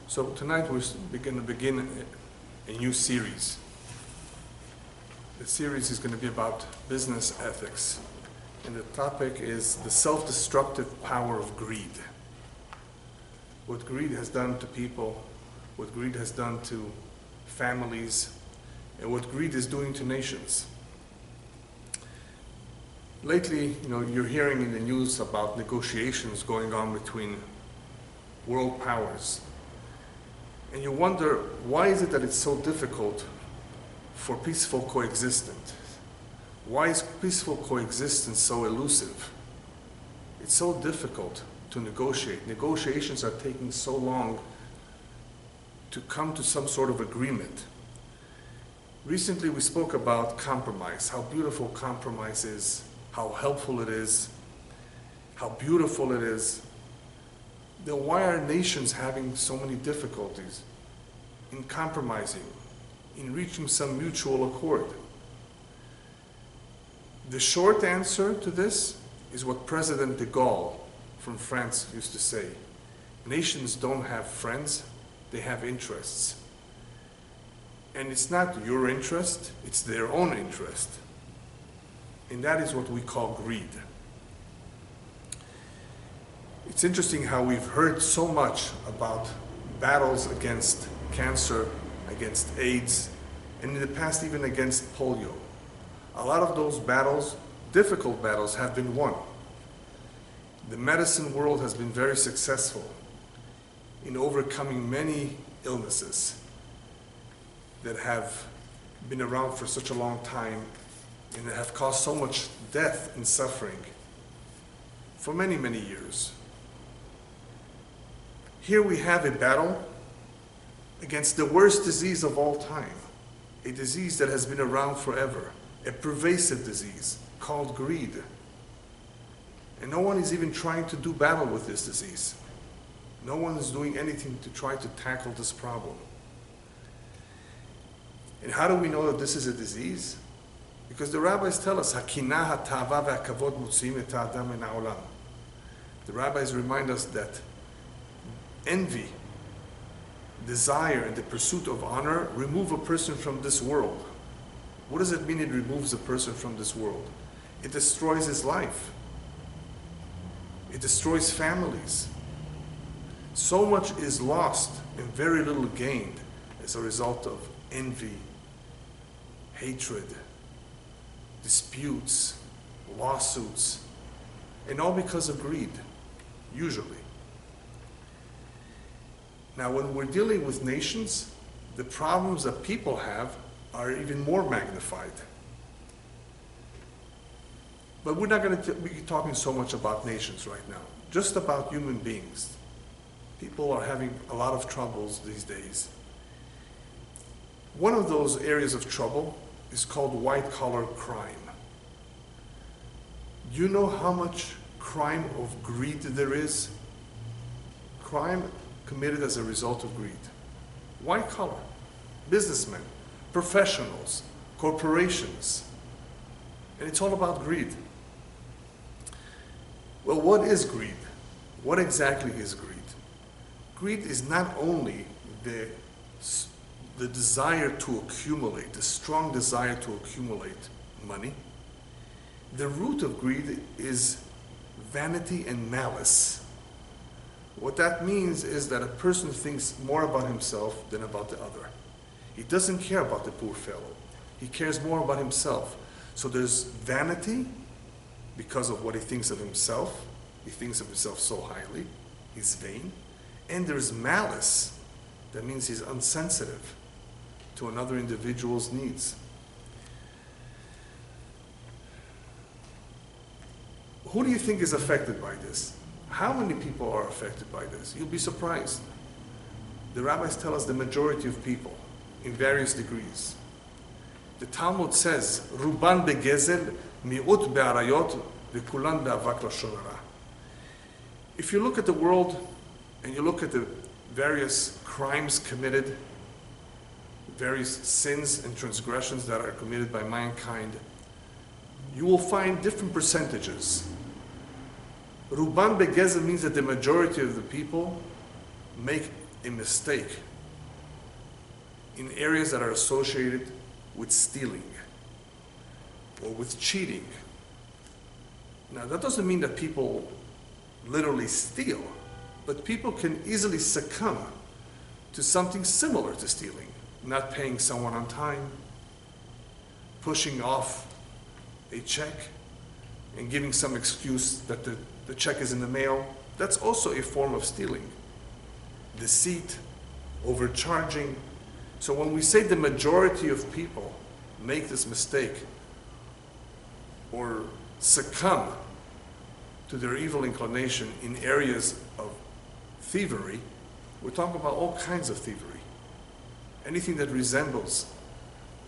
So tonight we're going to begin a new series. The series is going to be about business ethics. And the topic is the self-destructive power of greed. What greed has done to people, what greed has done to families, and what greed is doing to nations. Lately, you're hearing in the news about negotiations going on between world powers. And you wonder, why is it that it's so difficult for peaceful coexistence? Why is peaceful coexistence so elusive? It's so difficult to negotiate. Negotiations are taking so long to come to some sort of agreement. Recently we spoke about compromise, how beautiful compromise is, how helpful it is, how beautiful it is. Then why are nations having so many difficulties in compromising, in reaching some mutual accord? The short answer to this is what President de Gaulle from France used to say. Nations don't have friends, they have interests. And it's not your interest, it's their own interest. And that is what we call greed. It's interesting how we've heard so much about battles against cancer, against AIDS, and in the past even against polio. A lot of those battles, difficult battles, have been won. The medicine world has been very successful in overcoming many illnesses that have been around for such a long time and that have caused so much death and suffering for many, many years. Here we have a battle against the worst disease of all time, a disease that has been around forever, a pervasive disease called greed. And no one is even trying to do battle with this disease. No one is doing anything to try to tackle this problem. And how do we know that this is a disease? Because the rabbis tell us, the rabbis remind us that envy, desire, and the pursuit of honor remove a person from this world. What does it mean it removes a person from this world? It destroys his life. It destroys families. So much is lost and very little gained as a result of envy, hatred, disputes, lawsuits, and all because of greed, usually. Now, when we're dealing with nations, the problems that people have are even more magnified. But we're not going to be talking so much about nations right now, just about human beings. People are having a lot of troubles these days. One of those areas of trouble is called white-collar crime. Do you know how much crime of greed there is? Crime committed as a result of greed. White-collar, businessmen, professionals, corporations, and it's all about greed. Well, what is greed? What exactly is greed? Greed is not only the desire to accumulate, the strong desire to accumulate money. The root of greed is vanity and malice. What that means is that a person thinks more about himself than about the other. He doesn't care about the poor fellow. He cares more about himself. So there's vanity because of what he thinks of himself. He thinks of himself so highly. He's vain. And there's malice. That means he's insensitive to another individual's needs. Who do you think is affected by this? How many people are affected by this? You'll be surprised. The rabbis tell us the majority of people in various degrees. The Talmud says, Ruban begezel, mi'ut be'arayot, v'kulan be'avak lashon hara. If you look at the world and you look at the various crimes committed, various sins and transgressions that are committed by mankind, you will find different percentages. Ruban begezel means that the majority of the people make a mistake in areas that are associated with stealing or with cheating. Now, that doesn't mean that people literally steal, but people can easily succumb to something similar to stealing. Not paying someone on time, pushing off a check, and giving some excuse that the check is in the mail. That's also a form of stealing. Deceit, overcharging. So when we say the majority of people make this mistake or succumb to their evil inclination in areas of thievery, we're talking about all kinds of thievery. Anything that resembles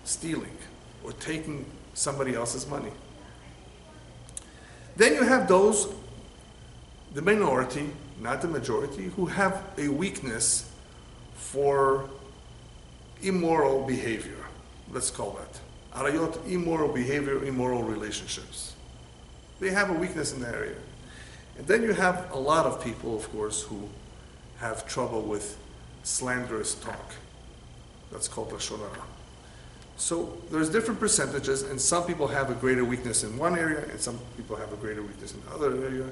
stealing or taking somebody else's money. Then you have those, the minority, not the majority, who have a weakness for immoral behavior. Let's call that. Arayot, immoral behavior, immoral relationships. They have a weakness in that area. And then you have a lot of people, of course, who have trouble with slanderous talk. That's called lashon hara. So there's different percentages, and some people have a greater weakness in one area, and some people have a greater weakness in another area.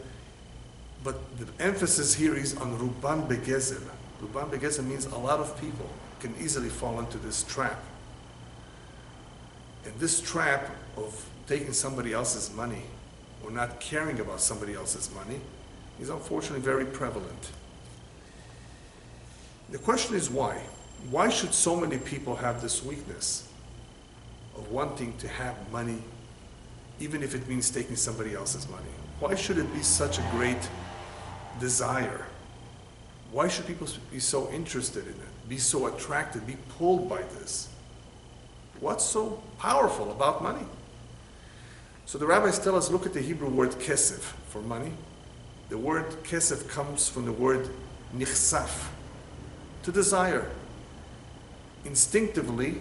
But the emphasis here is on ruban begezer. Ruban begezer means a lot of people can easily fall into this trap. And this trap of taking somebody else's money or not caring about somebody else's money is unfortunately very prevalent. The question is why? Why should so many people have this weakness of wanting to have money, even if it means taking somebody else's money? Why should it be such a great desire? Why should people be so interested in it, be so attracted, be pulled by this? What's so powerful about money? So the rabbis tell us, look at the Hebrew word kesef for money. The word kesef comes from the word nichsaf, to desire. Instinctively,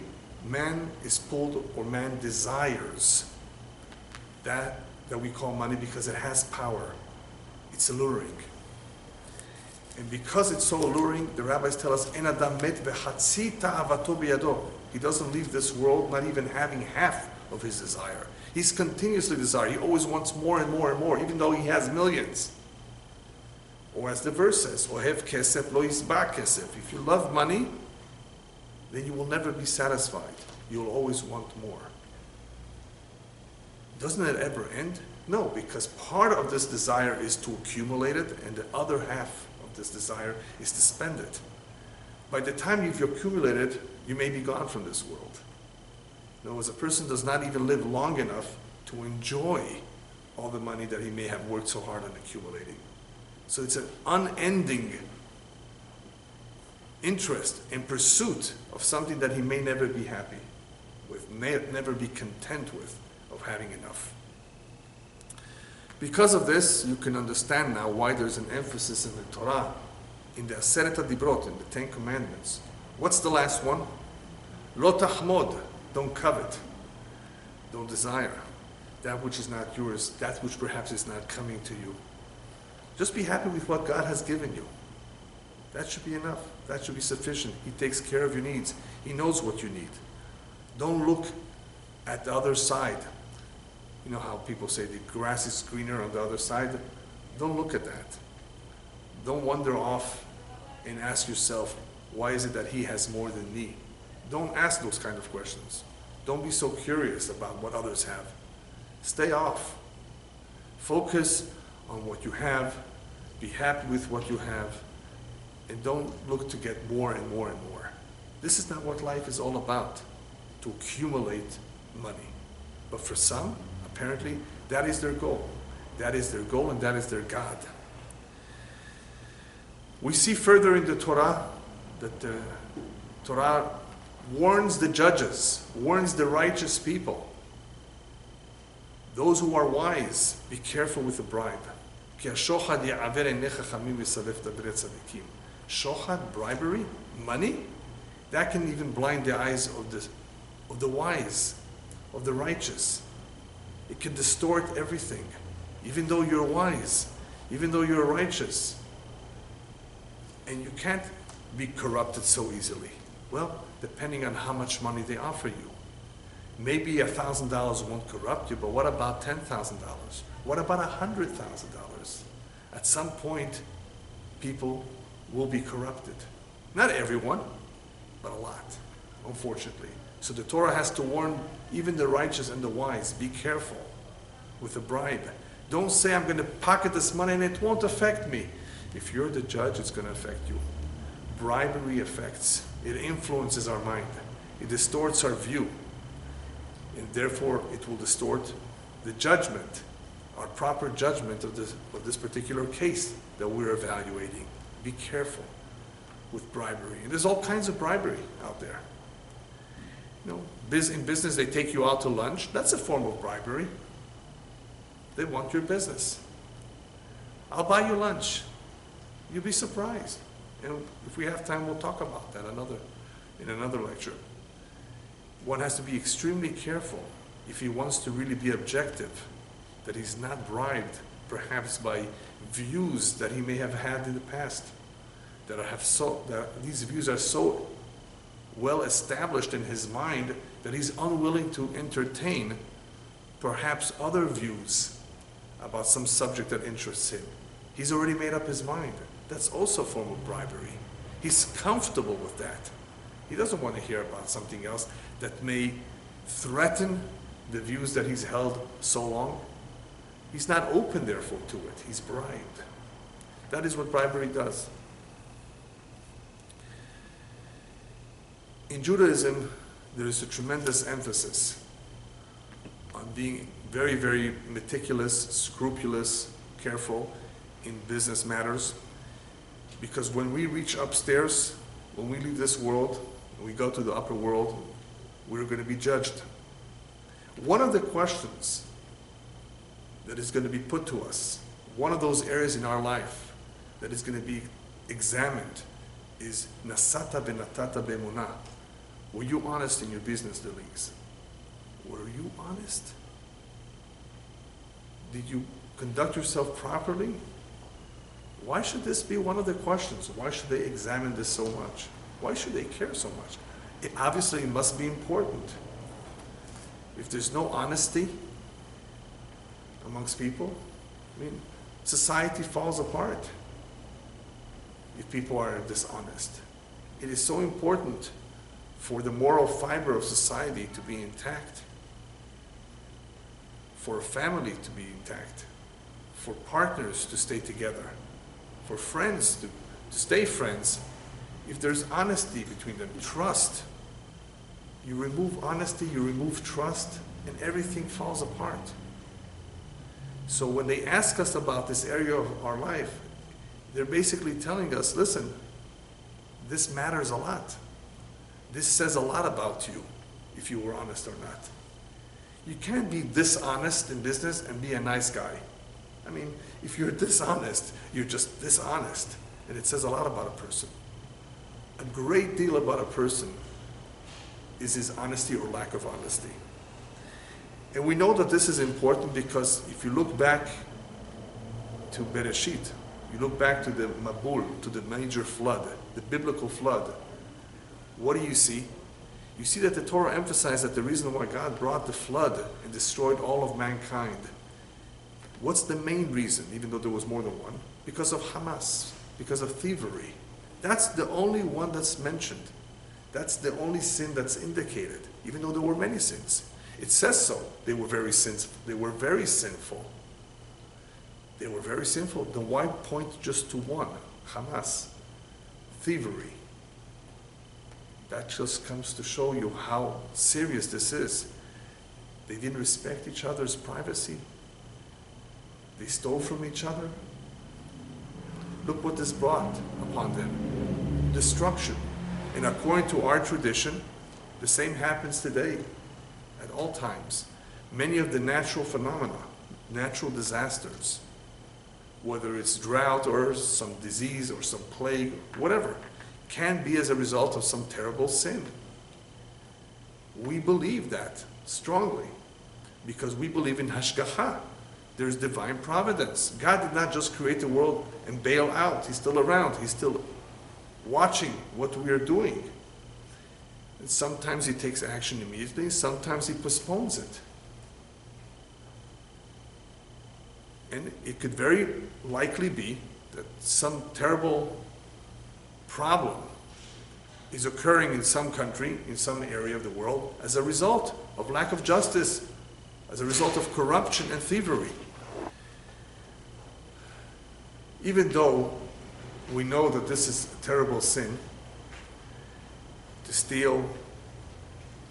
man is pulled, or man desires that we call money because it has power. It's alluring. And because it's so alluring, the rabbis tell us, En adam met v'chatzi ta'avato biyado. He doesn't leave this world not even having half of his desire. He's continuously desiring. He always wants more and more and more, even though he has millions. Or as the verse says, Ohev kesef lo yisba kesef. If you love money, then you will never be satisfied. You'll always want more. Doesn't it ever end? No, because part of this desire is to accumulate it, and the other half of this desire is to spend it. By the time you've accumulated, you may be gone from this world. In other words, a person does not even live long enough to enjoy all the money that he may have worked so hard on accumulating. So it's an unending interest and pursuit of something that he may never be happy with, may never be content with, of having enough. Because of this, you can understand now why there's an emphasis in the Torah, in the Aseret HaDibrot, in the Ten Commandments. What's the last one? Lo tahmod, don't covet, don't desire that which is not yours, that which perhaps is not coming to you. Just be happy with what God has given you. That should be enough. That should be sufficient. He takes care of your needs. He knows what you need. Don't look at the other side. You know how people say the grass is greener on the other side? Don't look at that. Don't wander off and ask yourself, why is it that he has more than me? Don't ask those kind of questions. Don't be so curious about what others have. Stay off. Focus on what you have. Be happy with what you have. And don't look to get more and more and more. This is not what life is all about, to accumulate money. But for some, apparently, that is their goal. That is their goal and that is their God. We see further in the Torah that the Torah warns the judges, warns the righteous people. Those who are wise, be careful with the bribe. Shochad, bribery, money, that can even blind the eyes of the wise, of the righteous. It can distort everything. Even though you're wise, even though you're righteous, and you can't be corrupted so easily? Well, depending on how much money they offer you. Maybe $1,000 won't corrupt you, but what about $10,000? What about $100,000? At some point, people will be corrupted. Not everyone, but a lot, unfortunately. So the Torah has to warn even the righteous and the wise, be careful with a bribe. Don't say, I'm going to pocket this money and it won't affect me. If you're the judge, it's going to affect you. Bribery affects. It influences our mind. It distorts our view. And therefore, it will distort the judgment, our proper judgment of this particular case that we're evaluating. Be careful with bribery. And there's all kinds of bribery out there. You know, in business, they take you out to lunch. That's a form of bribery. They want your business. I'll buy you lunch. You'll be surprised. And if we have time, we'll talk about that in another lecture. One has to be extremely careful if he wants to really be objective, that he's not bribed perhaps by views that he may have had in the past, that these views are so well established in his mind that he's unwilling to entertain perhaps other views about some subject that interests him. He's already made up his mind. That's also a form of bribery. He's comfortable with that. He doesn't want to hear about something else that may threaten the views that he's held so long. He's not open, therefore, to it. He's bribed. That is what bribery does. In Judaism, there is a tremendous emphasis on being very, very meticulous, scrupulous, careful in business matters. Because when we reach upstairs, when we leave this world, when we go to the upper world, we're going to be judged. One of the questions that is going to be put to us, one of those areas in our life that is going to be examined is Nasata benatata bemunah. Were you honest in your business dealings? Were you honest? Did you conduct yourself properly? Why should this be one of the questions? Why should they examine this so much? Why should they care so much? It obviously must be important. If there's no honesty amongst people, I mean, society falls apart if people are dishonest. It is so important for the moral fiber of society to be intact, for a family to be intact, for partners to stay together, for friends to stay friends. If there's honesty between them, trust, you remove honesty, you remove trust, and everything falls apart. So when they ask us about this area of our life, they're basically telling us, listen, this matters a lot. This says a lot about you, if you were honest or not. You can't be dishonest in business and be a nice guy. I mean, if you're dishonest, you're just dishonest. And it says a lot about a person. A great deal about a person is his honesty or lack of honesty. And we know that this is important because if you look back to Bereshit, you look back to the Mabul, to the major flood, the biblical flood, what do you see? You see that the Torah emphasized that the reason why God brought the flood and destroyed all of mankind, what's the main reason, even though there was more than one? Because of Hamas, because of thievery. That's the only one that's mentioned. That's the only sin that's indicated, even though there were many sins. It says so. They were very sinful. They were very sinful. They were very sinful. Then why point just to one? Hamas, thievery. That just comes to show you how serious this is. They didn't respect each other's privacy. They stole from each other. Look what this brought upon them. Destruction. And according to our tradition, the same happens today at all times. Many of the natural phenomena, natural disasters, whether it's drought or some disease or some plague, whatever, can be as a result of some terrible sin. We believe that strongly because we believe in Hashgacha. There's divine providence. God did not just create the world and bail out. He's still around. He's still watching what we are doing. And sometimes he takes action immediately, sometimes he postpones it. And it could very likely be that some terrible problem is occurring in some country, in some area of the world, as a result of lack of justice, as a result of corruption and thievery. Even though we know that this is a terrible sin, to steal,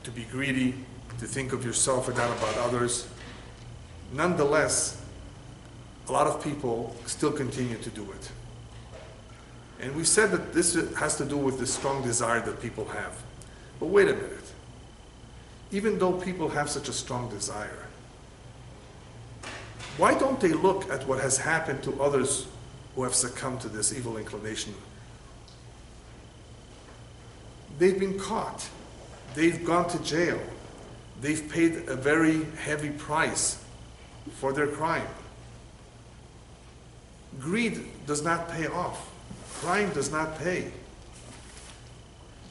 to be greedy, to think of yourself and not about others, nonetheless, a lot of people still continue to do it. And we said that this has to do with the strong desire that people have. But wait a minute. Even though people have such a strong desire, why don't they look at what has happened to others who have succumbed to this evil inclination? They've been caught. They've gone to jail. They've paid a very heavy price for their crime. Greed does not pay off. Crime does not pay.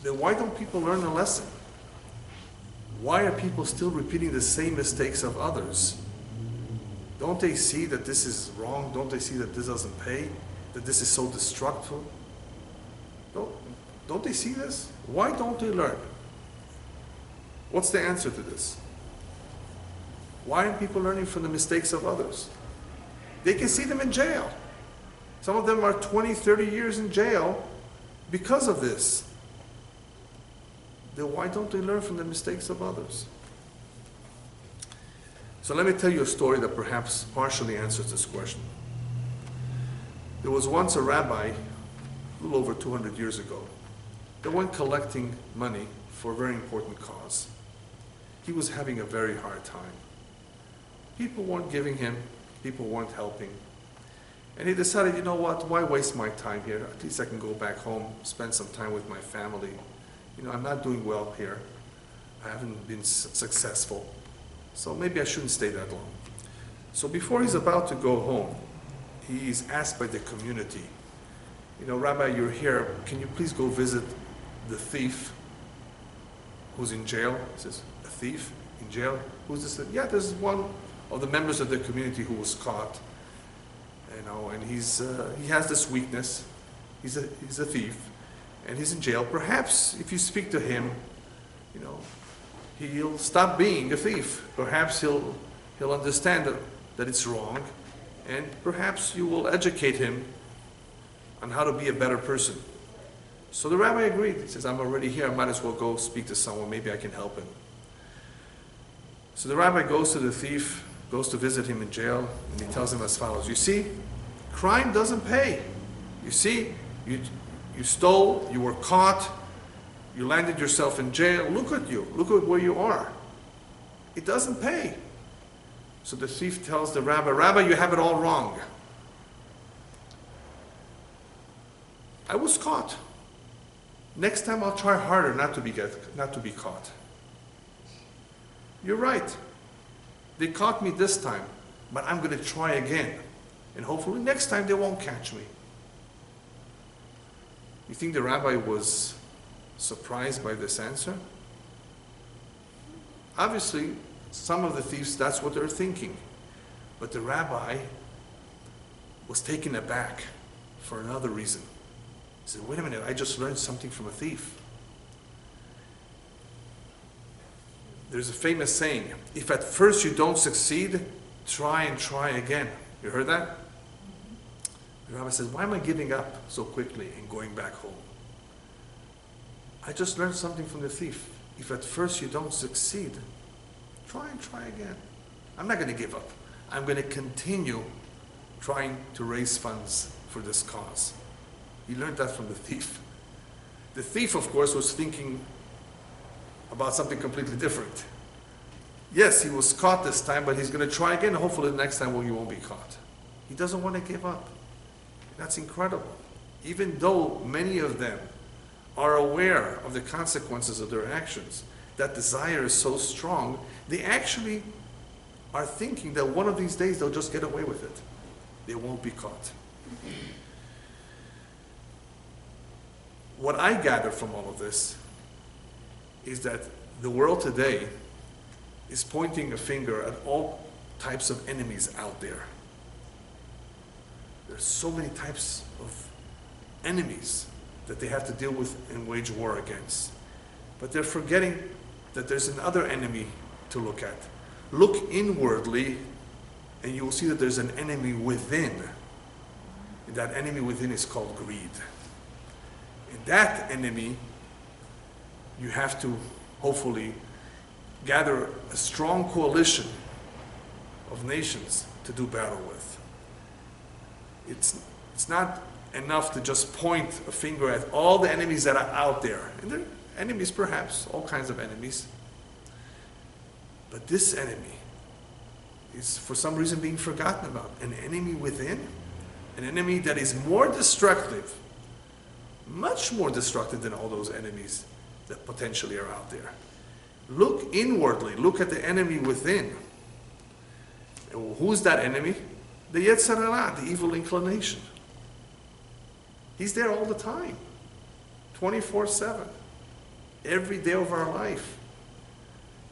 Then why don't people learn a lesson? Why are people still repeating the same mistakes of others? Don't they see that this is wrong? Don't they see that this doesn't pay? That this is so destructive? Don't they see this? Why don't they learn? What's the answer to this? Why aren't people learning from the mistakes of others? They can see them in jail. Some of them are 20, 30 years in jail because of this. Then why don't they learn from the mistakes of others? So let me tell you a story that perhaps partially answers this question. There was once a rabbi, a little over 200 years ago, that went collecting money for a very important cause. He was having a very hard time. People weren't giving him, people weren't helping. And he decided, you know what, why waste my time here? At least I can go back home, spend some time with my family. You know, I'm not doing well here. I haven't been successful. So maybe I shouldn't stay that long. So before he's about to go home, he's asked by the community, you know, Rabbi, you're here, can you please go visit the thief who's in jail? He says, a thief in jail? Who's this? Yeah, there's one of the members of the community who was caught. You know, and he has this weakness. He's a thief, and he's in jail. Perhaps if you speak to him, you know, he'll stop being a thief. Perhaps he'll understand that it's wrong, and perhaps you will educate him on how to be a better person. So the rabbi agreed. He says, I'm already here. I might as well go speak to someone. Maybe I can help him. So the rabbi goes to the thief, goes to visit him in jail, and he tells him as follows. You see, crime doesn't pay. You see, you stole, you were caught, you landed yourself in jail. Look at you. Look at where you are. It doesn't pay. So the thief tells the rabbi, Rabbi, you have it all wrong. I was caught. Next time I'll try harder not to be caught. You're right. They caught me this time, but I'm going to try again. And hopefully next time they won't catch me. You think the rabbi was surprised by this answer? Obviously, some of the thieves, that's what they're thinking. But the rabbi was taken aback for another reason. He said, wait a minute, I just learned something from a thief. There's a famous saying, if at first you don't succeed, try and try again. You heard that? The rabbi says, why am I giving up so quickly and going back home? I just learned something from the thief. If at first you don't succeed, try and try again. I'm not going to give up. I'm going to continue trying to raise funds for this cause. He learned that from the thief. The thief, of course, was thinking about something completely different. Yes, he was caught this time, but he's going to try again. Hopefully the next time he won't be caught. He doesn't want to give up. That's incredible. Even though many of them are aware of the consequences of their actions, that desire is so strong, they actually are thinking that one of these days they'll just get away with it. They won't be caught. what I gather from all of this is that the world today is pointing a finger at all types of enemies out there. There's so many types of enemies that they have to deal with and wage war against. But they're forgetting that there's another enemy to look at. Look inwardly, and you will see that there's an enemy within. And that enemy within is called greed. And that enemy, you have to hopefully gather a strong coalition of nations to do battle with. It's not enough to just point a finger at all the enemies that are out there. And they're enemies perhaps, all kinds of enemies. But this enemy is for some reason being forgotten about. An enemy within, an enemy that is more destructive, much more destructive than all those enemies that potentially are out there. Look inwardly, look at the enemy within. And who's that enemy? The Yetzer Hara, the evil inclination. He's there all the time, 24/7, every day of our life,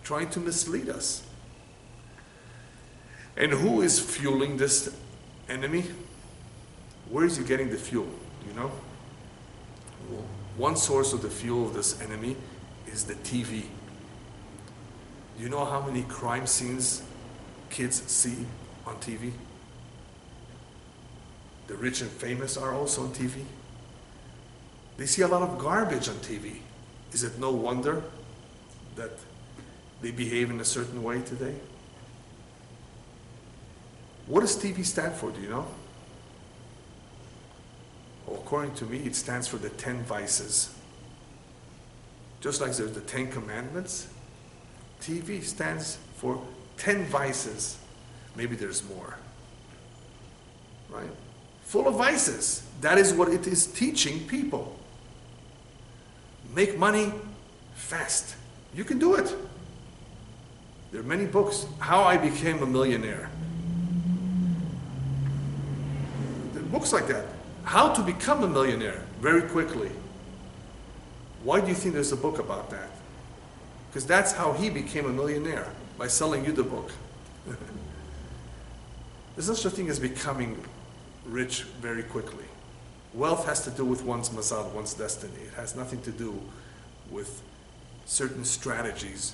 trying to mislead us. And who is fueling this enemy? Where is he getting the fuel? Do you know? Well, one source of the fuel of this enemy is the TV. Do you know how many crime scenes kids see on TV? The rich and famous are also on TV. They see a lot of garbage on TV. Is it no wonder that they behave in a certain way today? What does TV stand for, do you know? Well, according to me, it stands for the 10 vices. Just like there's the 10 commandments, TV stands for 10 vices. Maybe there's more, right? Full of vices. That is what it is teaching people. Make money fast. You can do it. There are many books. How I Became a Millionaire. There are books like that. How to Become a Millionaire very quickly. Why do you think there's a book about that? Because that's how he became a millionaire, by selling you the book. There's no such thing as becoming rich very quickly. Wealth has to do with one's mazal, one's destiny. It has nothing to do with certain strategies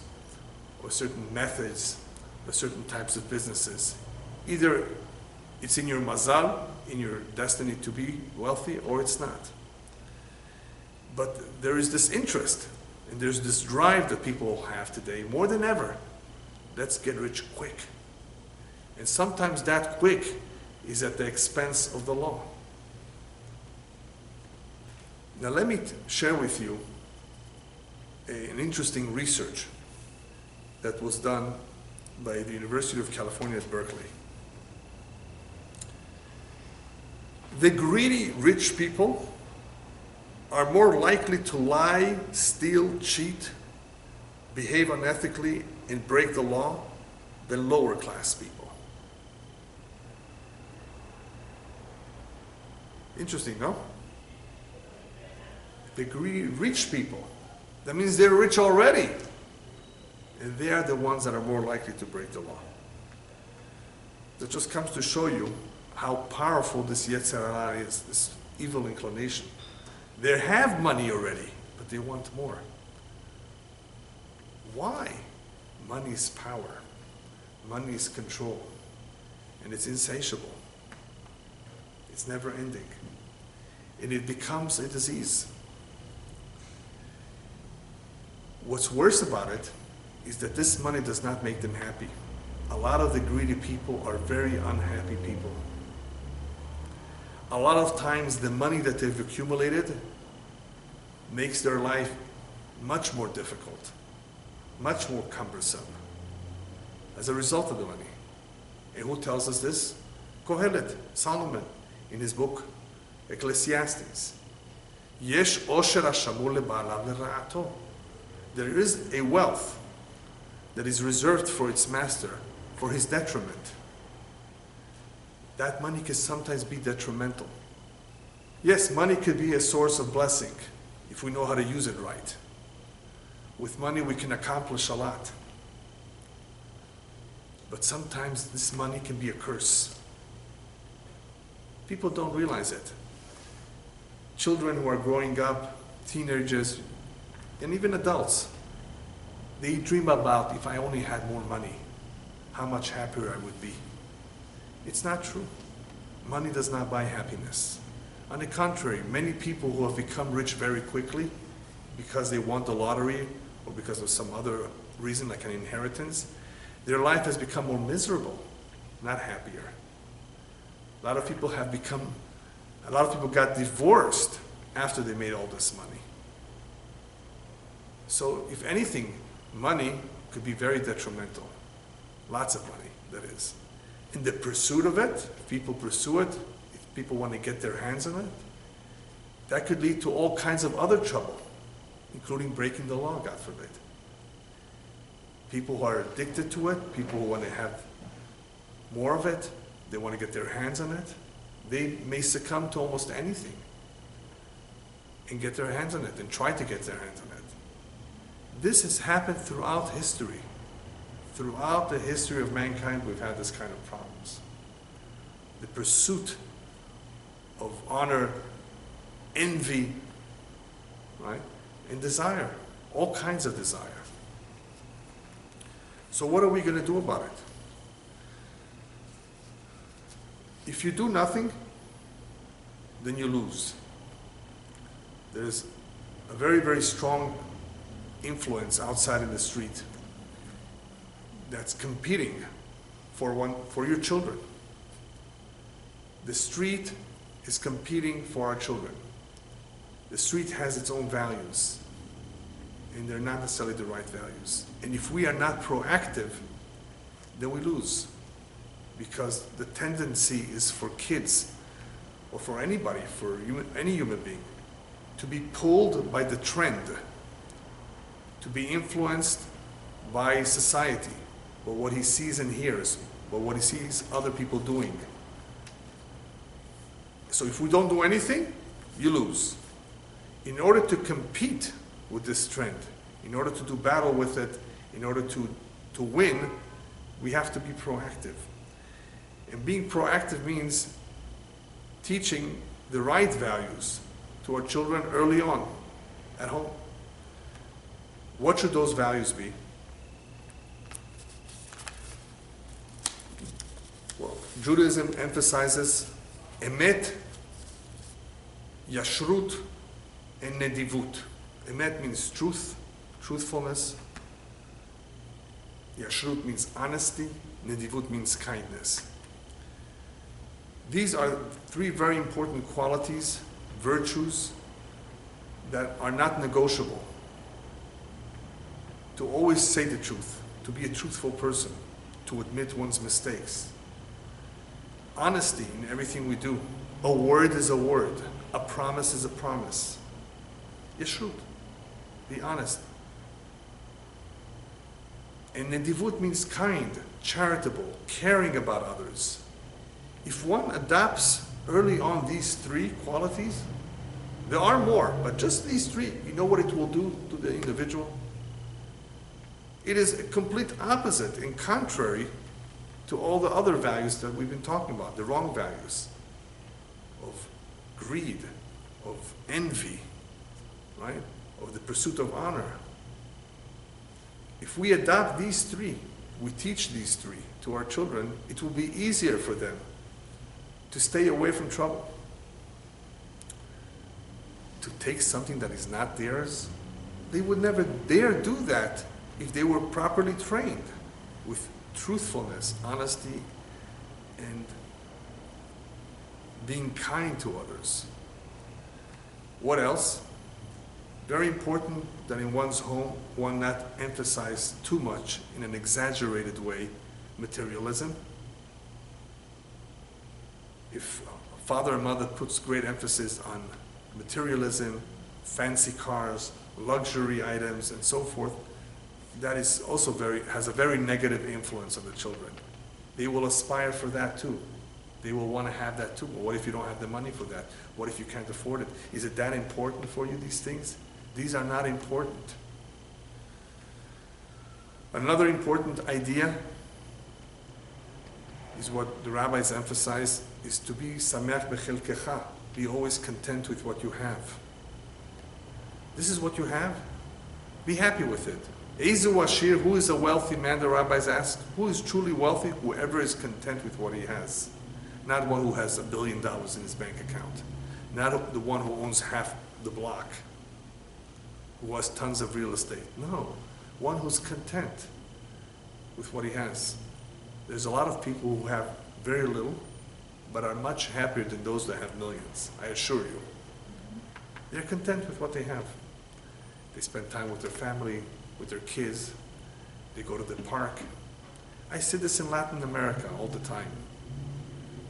or certain methods or certain types of businesses. Either it's in your mazal, in your destiny to be wealthy, or it's not. But there is this interest and there's this drive that people have today more than ever. Let's get rich quick. And sometimes that quick is at the expense of the law. Now let me share with you an interesting research that was done by the University of California at Berkeley. The greedy rich people are more likely to lie, steal, cheat, behave unethically, and break the law than lower class people. Interesting, no? The greedy rich people, that means they're rich already. And they are the ones that are more likely to break the law. That just comes to show you how powerful this Yetzer Hara is, this evil inclination. They have money already, but they want more. Why? Money is power. Money is control. And it's insatiable. It's never ending. And it becomes a disease. What's worse about it is that this money does not make them happy. A lot of the greedy people are very unhappy people. A lot of times the money that they've accumulated makes their life much more difficult, much more cumbersome as a result of the money. And who tells us this? Kohelet, Solomon, in his book Ecclesiastes. Yesh osher hashamur leba'alav lera'ato. There is a wealth that is reserved for its master, for his detriment. That money can sometimes be detrimental. Yes, money could be a source of blessing if we know how to use it right. With money, we can accomplish a lot. But sometimes this money can be a curse. People don't realize it. Children who are growing up, teenagers, and even adults, they dream about, if I only had more money, how much happier I would be. It's not true. Money does not buy happiness. On the contrary, many people who have become rich very quickly because they won the lottery or because of some other reason like an inheritance, their life has become more miserable, not happier. A lot of people got divorced after they made all this money. So if anything, money could be very detrimental. Lots of money, that is. In the pursuit of it, if people pursue it, if people want to get their hands on it, that could lead to all kinds of other trouble, including breaking the law, God forbid. People who are addicted to it, people who want to have more of it, they want to get their hands on it, they may succumb to almost anything and get their hands on it and try to get their hands on it. This has happened throughout history. Throughout the history of mankind, we've had this kind of problems. The pursuit of honor, envy, right? And desire, all kinds of desire. So what are we going to do about it? If you do nothing, then you lose. There's a very, very strong influence outside in the street that's competing for your children. The street is competing for our children. The street has its own values, and they're not necessarily the right values. And if we are not proactive, then we lose. Because the tendency is for kids, or for anybody, any human being, to be pulled by the trend, to be influenced by society, by what he sees and hears, by what he sees other people doing. So if we don't do anything, you lose. In order to compete with this trend, in order to do battle with it, in order to win, we have to be proactive. And being proactive means teaching the right values to our children early on, at home. What should those values be? Well, Judaism emphasizes emet, yashrut, and nedivut. Emet means truth, truthfulness. Yashrut means honesty. Nedivut means kindness. These are three very important qualities, virtues, that are not negotiable. To always say the truth, to be a truthful person, to admit one's mistakes. Honesty in everything we do. A word is a word. A promise is a promise. Yeshrut. Be honest. And nedivut means kind, charitable, caring about others. If one adopts early on these three qualities, there are more, but just these three, you know what it will do to the individual? It is a complete opposite and contrary to all the other values that we've been talking about, the wrong values of greed, of envy, right? Of the pursuit of honor. If we adopt these three, we teach these three to our children, it will be easier for them to stay away from trouble. To take something that is not theirs, they would never dare do that if they were properly trained with truthfulness, honesty, and being kind to others. What else? Very important that in one's home, one not emphasize too much in an exaggerated way materialism. If a father and mother puts great emphasis on materialism, fancy cars, luxury items, and so forth, that is also has a very negative influence on the children. They will aspire for that too. They will want to have that too. But what if you don't have the money for that? What if you can't afford it? Is it that important for you, these things? These are not important. Another important idea is what the rabbis emphasize, is to be sameach bechelkecha. Be always content with what you have. This is what you have. Be happy with it. Eizu ashir, who is a wealthy man, the rabbis ask. Who is truly wealthy? Whoever is content with what he has. Not one who has $1 billion in his bank account. Not the one who owns half the block, who has tons of real estate. No, one who's content with what he has. There's a lot of people who have very little, but are much happier than those that have millions, I assure you. They're content with what they have. They spend time with their family, with their kids. They go to the park. I see this in Latin America all the time.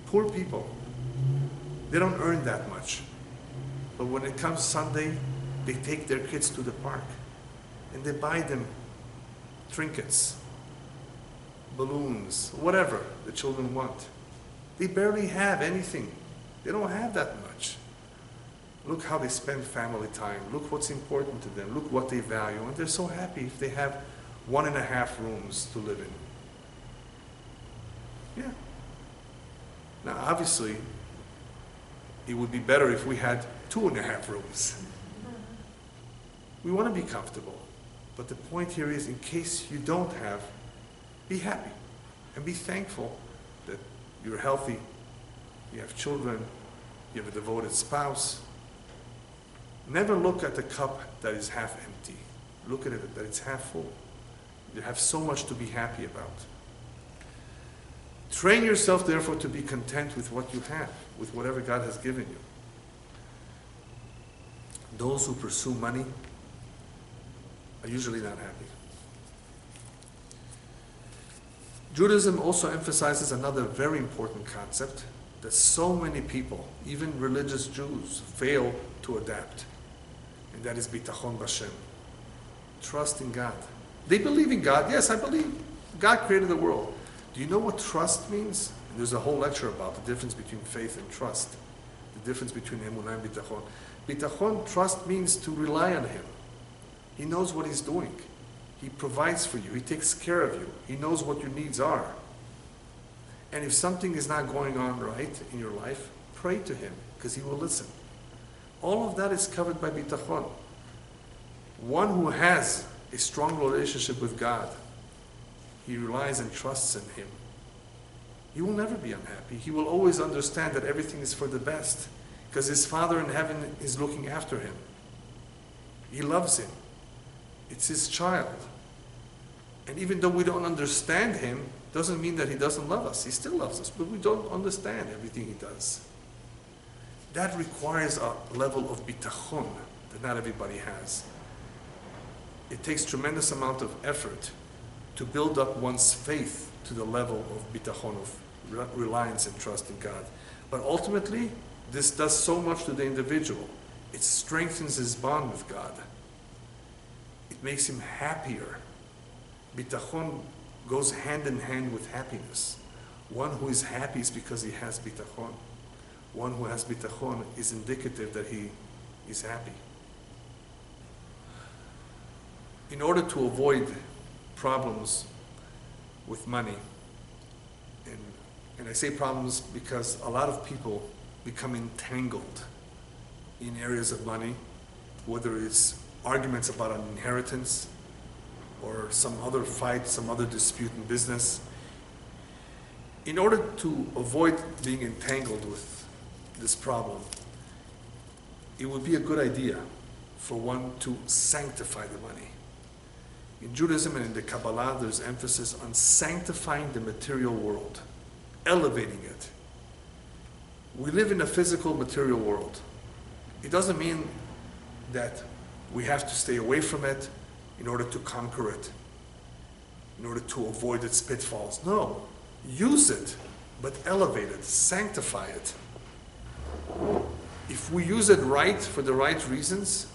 Poor people, they don't earn that much. But when it comes Sunday, they take their kids to the park and they buy them trinkets, balloons, whatever the children want. They barely have anything. They don't have that much. Look how they spend family time. Look what's important to them. Look what they value. And they're so happy if they have 1.5 rooms to live in. Yeah. Now, obviously, it would be better if we had 2.5 rooms. We want to be comfortable. But the point here is, in case you don't have, be happy and be thankful that you're healthy, you have children, you have a devoted spouse. Never look at the cup that is half empty. Look at it that it's half full. You have so much to be happy about. Train yourself, therefore, to be content with what you have, with whatever God has given you. Those who pursue money are usually not happy. Judaism also emphasizes another very important concept that so many people, even religious Jews, fail to adapt. And that is bitachon b'Hashem. Trust in God. They believe in God. Yes, I believe. God created the world. Do you know what trust means? And there's a whole lecture about the difference between faith and trust. The difference between emunah and bitachon. Bitachon, trust means to rely on Him. He knows what He's doing. He provides for you. He takes care of you. He knows what your needs are. And if something is not going on right in your life, pray to Him, because He will listen. All of that is covered by bitachon. One who has a strong relationship with God, he relies and trusts in Him. He will never be unhappy. He will always understand that everything is for the best, because his Father in heaven is looking after him. He loves him. It's his child. And even though we don't understand him, doesn't mean that he doesn't love us. He still loves us, but we don't understand everything he does. That requires a level of bitachon that not everybody has. It takes tremendous amount of effort to build up one's faith to the level of bitachon, of reliance and trust in God. But ultimately, this does so much to the individual. It strengthens his bond with God. It makes him happier. Bitachon goes hand in hand with happiness. One who is happy is because he has bitachon. One who has bitachon is indicative that he is happy. In order to avoid problems with money, and I say problems because a lot of people become entangled in areas of money, whether it's arguments about an inheritance or some other fight, some other dispute in business. In order to avoid being entangled with this problem, it would be a good idea for one to sanctify the money. In Judaism and in the Kabbalah, there's emphasis on sanctifying the material world, elevating it. We live in a physical material world. It doesn't mean that we have to stay away from it in order to conquer it, in order to avoid its pitfalls. No, use it, but elevate it, sanctify it. If we use it right for the right reasons,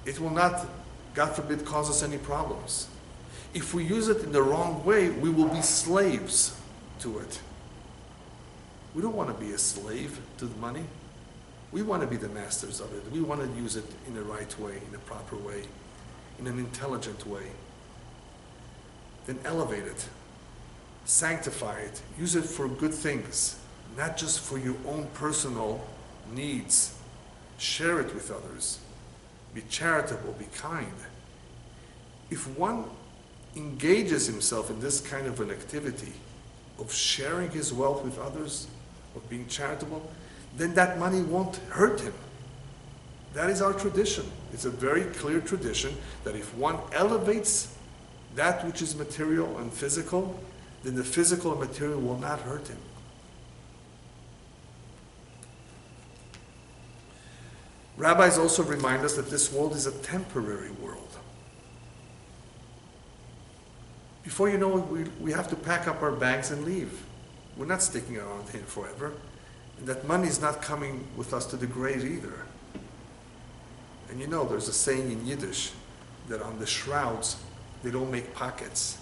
it will not, God forbid, cause us any problems. If we use it in the wrong way, we will be slaves to it. We don't want to be a slave to the money. We want to be the masters of it. We want to use it in the right way, in a proper way, in an intelligent way. Then elevate it, sanctify it, use it for good things, not just for your own personal needs. Share it with others. Be charitable, be kind. If one engages himself in this kind of an activity of sharing his wealth with others, of being charitable, then that money won't hurt him. That is our tradition. It's a very clear tradition that if one elevates that which is material and physical, then the physical and material will not hurt him. Rabbis also remind us that this world is a temporary world. Before you know it, we have to pack up our bags and leave. We're not sticking around here forever. And that money is not coming with us to the grave either. And you know, there's a saying in Yiddish that on the shrouds, they don't make pockets.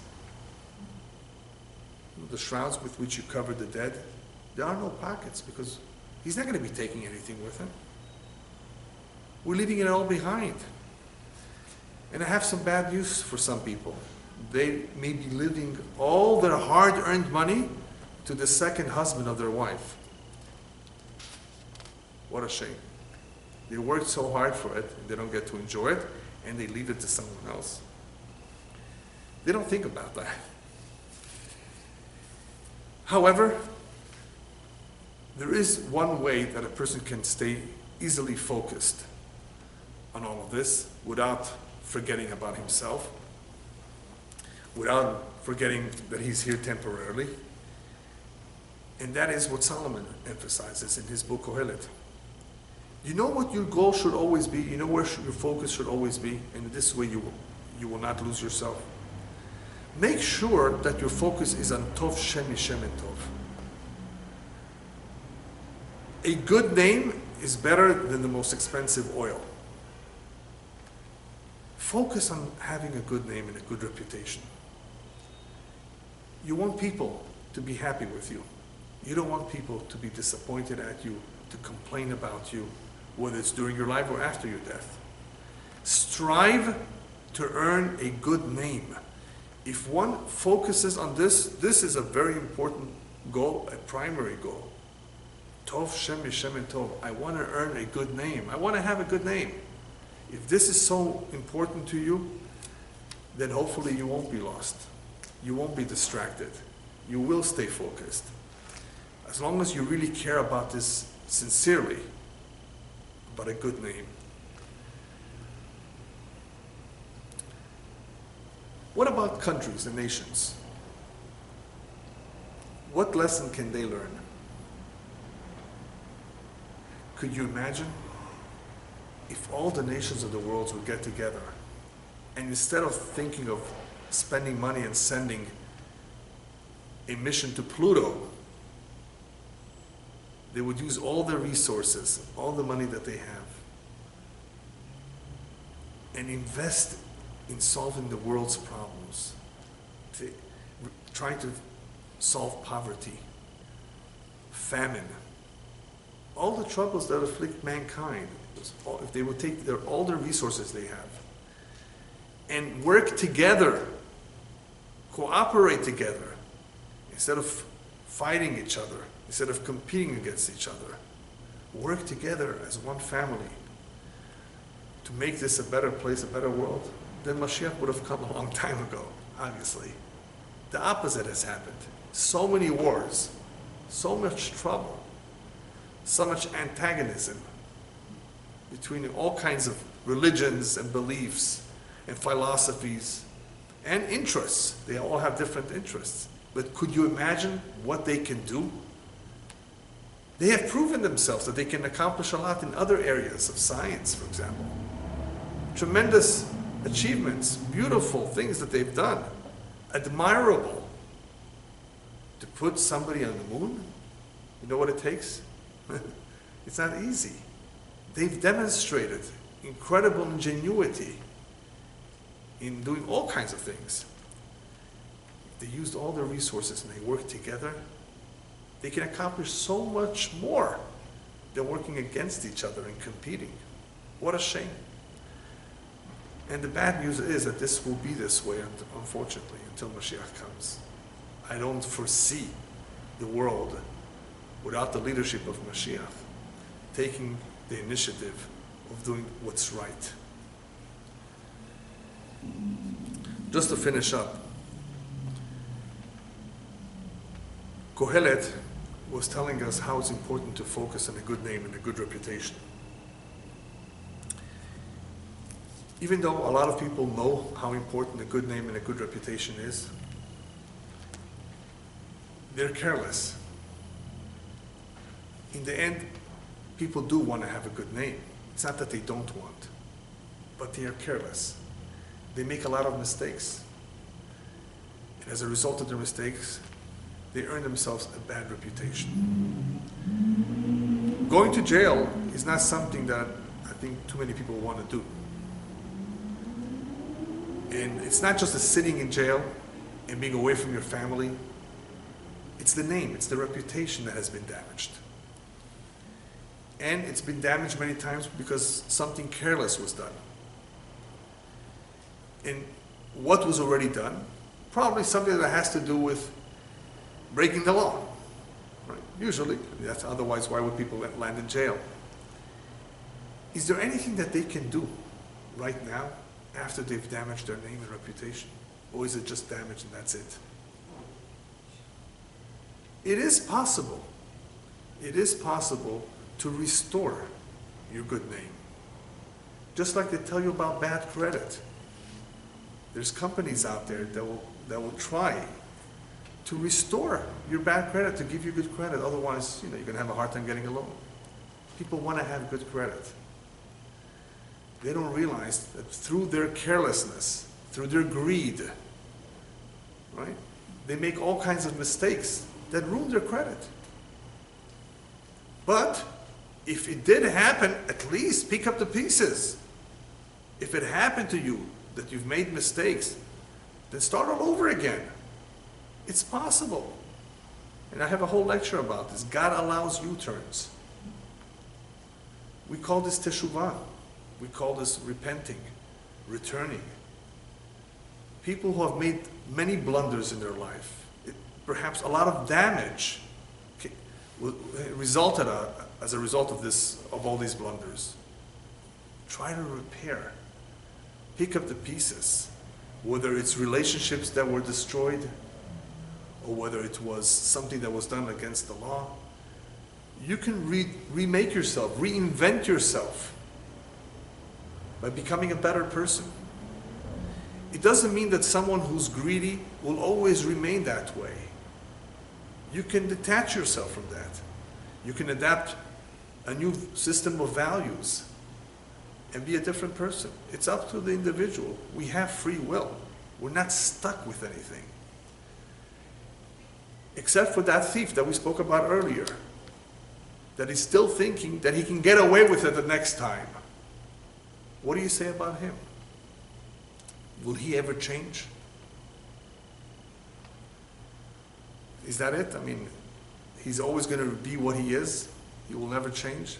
The shrouds with which you cover the dead, there are no pockets because he's not going to be taking anything with him. We're leaving it all behind. And I have some bad news for some people. They may be living all their hard-earned money to the second husband of their wife. What a shame. They worked so hard for it, and they don't get to enjoy it, and they leave it to someone else. They don't think about that. However, there is one way that a person can stay easily focused on all of this without forgetting about himself, without forgetting that he's here temporarily. And that is what Solomon emphasizes in his book Kohelet. You know what your goal should always be? You know where your focus should always be? And this way you will not lose yourself. Make sure that your focus is on Tov Shem Mishem and Tov. A good name is better than the most expensive oil. Focus on having a good name and a good reputation. You want people to be happy with you. You don't want people to be disappointed at you, to complain about you, whether it's during your life or after your death. Strive to earn a good name. If one focuses on this, this is a very important goal, a primary goal. Tov Shem Yishem and Tov. I want to earn a good name. I want to have a good name. If this is so important to you, then hopefully you won't be lost. You won't be distracted. You will stay focused. As long as you really care about this sincerely, about a good name. What about countries and nations? What lesson can they learn? Could you imagine if all the nations of the world would get together and instead of thinking of spending money and sending a mission to Pluto, they would use all their resources, all the money that they have, and invest in solving the world's problems, trying to solve poverty, famine, all the troubles that afflict mankind. If they would take all the resources they have and work together, cooperate together, instead of fighting each other, instead of competing against each other, work together as one family to make this a better place, a better world, then Mashiach would have come a long time ago, obviously. The opposite has happened. So many wars, so much trouble, so much antagonism between all kinds of religions and beliefs and philosophies and interests. They all have different interests. But could you imagine what they can do? They have proven themselves that they can accomplish a lot in other areas of science, for example. Tremendous achievements, beautiful things that they've done, admirable. To put somebody on the moon, you know what it takes? It's not easy. They've demonstrated incredible ingenuity in doing all kinds of things. If they used all their resources and they worked together, they can accomplish so much more They're working against each other and competing. What a shame. And the bad news is that this will be this way, unfortunately, until Mashiach comes. I don't foresee the world without the leadership of Mashiach taking the initiative of doing what's right. Just to finish up, Kohelet was telling us how it's important to focus on a good name and a good reputation. Even though a lot of people know how important a good name and a good reputation is, they're careless. In the end, people do want to have a good name. It's not that they don't want, but they are careless. They make a lot of mistakes. And as a result of their mistakes, they earn themselves a bad reputation. Going to jail is not something that I think too many people want to do. And it's not just the sitting in jail and being away from your family. It's the name, it's the reputation that has been damaged. And it's been damaged many times because something careless was done. And what was already done? Probably something that has to do with breaking the law. Right? Usually, that's otherwise why would people land in jail? Is there anything that they can do right now after they've damaged their name and reputation? Or is it just damage and that's it? It is possible. It is possible to restore your good name. Just like they tell you about bad credit. There's companies out there that will try to restore your bad credit, to give you good credit. Otherwise, you're going to have a hard time getting a loan. People want to have good credit. They don't realize that through their carelessness, through their greed, right, they make all kinds of mistakes that ruin their credit. But if it did happen, at least pick up the pieces. If it happened to you that you've made mistakes, then start all over again. It's possible. And I have a whole lecture about this. God allows U-turns. We call this teshuvah. We call this repenting, returning. People who have made many blunders in their life, perhaps a lot of damage resulted as a result of all these blunders. Try to repair. Pick up the pieces, whether it's relationships that were destroyed or whether it was something that was done against the law. You can remake yourself, reinvent yourself by becoming a better person. It doesn't mean that someone who's greedy will always remain that way. You can detach yourself from that. You can adapt a new system of values and be a different person. It's up to the individual. We have free will. We're not stuck with anything. Except for that thief that we spoke about earlier, that is still thinking that he can get away with it the next time. What do you say about him? Will he ever change? Is that it? I mean, he's always going to be what he is? He will never change?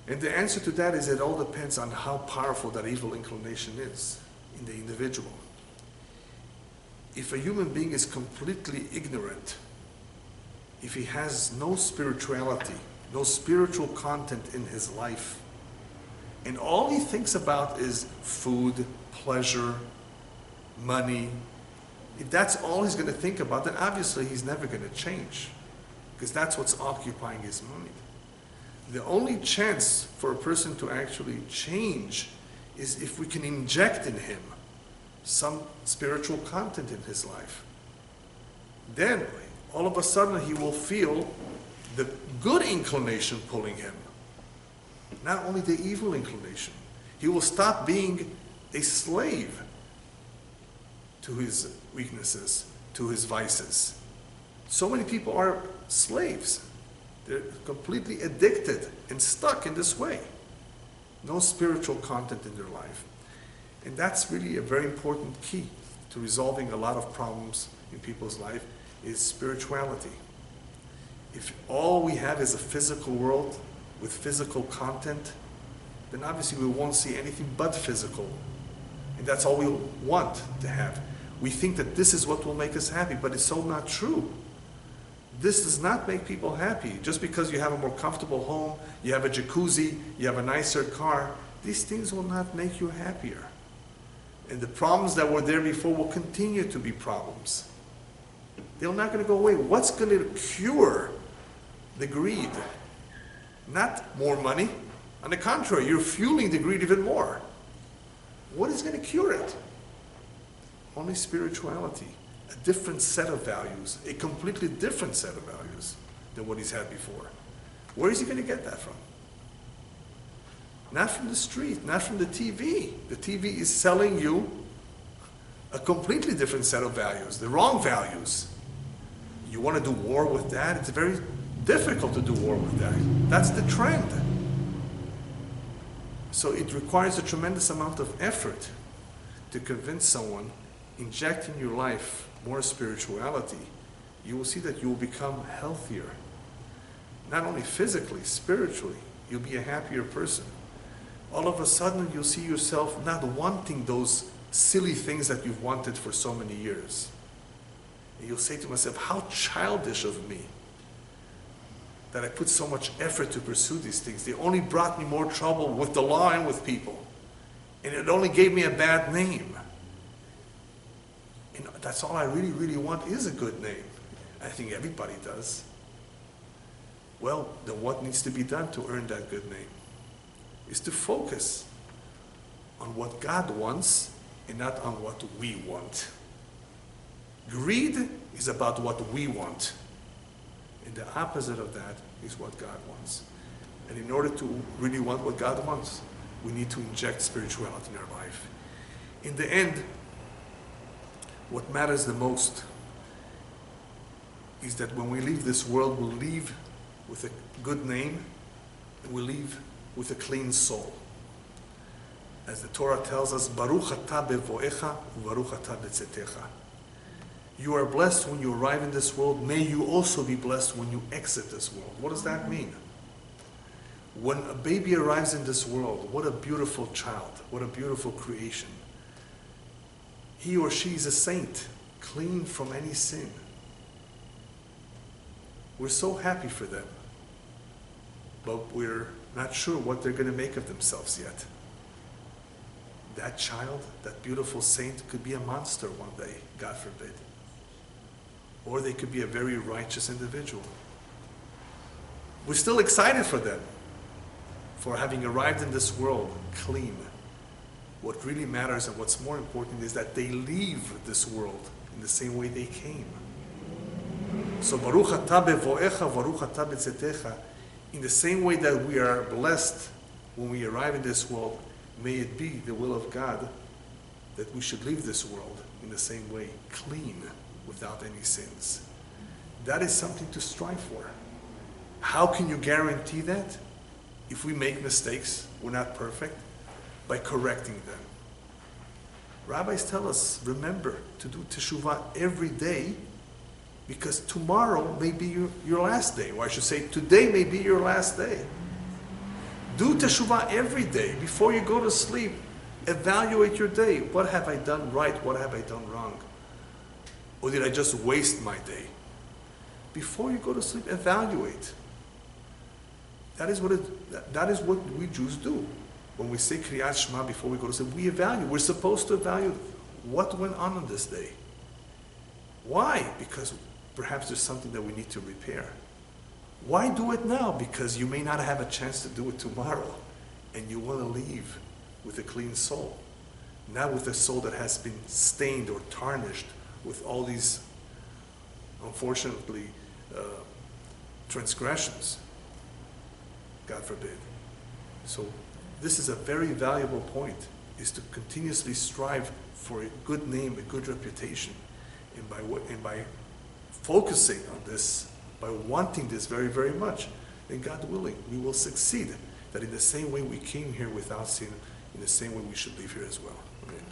And the answer to that is it all depends on how powerful that evil inclination is in the individual. If a human being is completely ignorant, if he has no spirituality, no spiritual content in his life, and all he thinks about is food, pleasure, money, if that's all he's going to think about, then obviously he's never going to change, because that's what's occupying his mind. The only chance for a person to actually change is if we can inject in him some spiritual content in his life. Then, all of a sudden, he will feel the good inclination pulling him, not only the evil inclination. He will stop being a slave to his weaknesses, to his vices. So many people are slaves. They're completely addicted and stuck in this way. No spiritual content in their life. And that's really a very important key to resolving a lot of problems in people's life, is spirituality. If all we have is a physical world with physical content, then obviously we won't see anything but physical. And that's all we want to have. We think that this is what will make us happy, but it's so not true. This does not make people happy. Just because you have a more comfortable home, you have a jacuzzi, you have a nicer car, these things will not make you happier. And the problems that were there before will continue to be problems. They're not going to go away. What's going to cure the greed? Not more money. On the contrary, you're fueling the greed even more. What is going to cure it? Only spirituality. A different set of values. A completely different set of values than what he's had before. Where is he going to get that from? Not from the street, not from the TV. The TV is selling you a completely different set of values, the wrong values. You want to do war with that? It's very difficult to do war with that. That's the trend. So it requires a tremendous amount of effort to convince someone, inject in your life more spirituality. You will see that you will become healthier. Not only physically, spiritually, you'll be a happier person. All of a sudden you'll see yourself not wanting those silly things that you've wanted for so many years. And you'll say to myself, how childish of me that I put so much effort to pursue these things. They only brought me more trouble with the law and with people. And it only gave me a bad name. And that's all I really, really want is a good name. I think everybody does. Well, then what needs to be done to earn that good name? Is to focus on what God wants and not on what we want. Greed is about what we want. And the opposite of that is what God wants. And in order to really want what God wants, we need to inject spirituality in our life. In the end, what matters the most is that when we leave this world, we'll leave with a good name and we'll leave with a clean soul. As the Torah tells us, Baruch atah bevoecha, Baruch atah betzetecha. You are blessed when you arrive in this world. May you also be blessed when you exit this world. What does that mean? When a baby arrives in this world, what a beautiful child, what a beautiful creation. He or she is a saint, clean from any sin. We're so happy for them, but we're not sure what they're going to make of themselves yet. That child, that beautiful saint, could be a monster one day, God forbid. Or they could be a very righteous individual. We're still excited for them, for having arrived in this world clean. What really matters and what's more important is that they leave this world in the same way they came. So Baruch atah bevoecha, Baruch atah betzetecha. In the same way that we are blessed when we arrive in this world, may it be the will of God that we should leave this world in the same way, clean, without any sins. That is something to strive for. How can you guarantee that? If we make mistakes, we're not perfect, by correcting them. Rabbis tell us, remember to do teshuvah every day, because tomorrow may be your last day. Or I should say, today may be your last day. Do teshuvah every day. Before you go to sleep, evaluate your day. What have I done right? What have I done wrong? Or did I just waste my day? Before you go to sleep, evaluate. That is what we Jews do. When we say Kriyat Shema before we go to sleep, we evaluate. We're supposed to evaluate what went on this day. Why? Because perhaps there's something that we need to repair. Why do it now? Because you may not have a chance to do it tomorrow. And you want to leave with a clean soul. Not with a soul that has been stained or tarnished with all these, unfortunately, transgressions. God forbid. So this is a very valuable point, is to continuously strive for a good name, a good reputation. And by focusing on this, by wanting this very, very much, then God willing, we will succeed. That in the same way we came here without sin, in the same way we should leave here as well. Amen.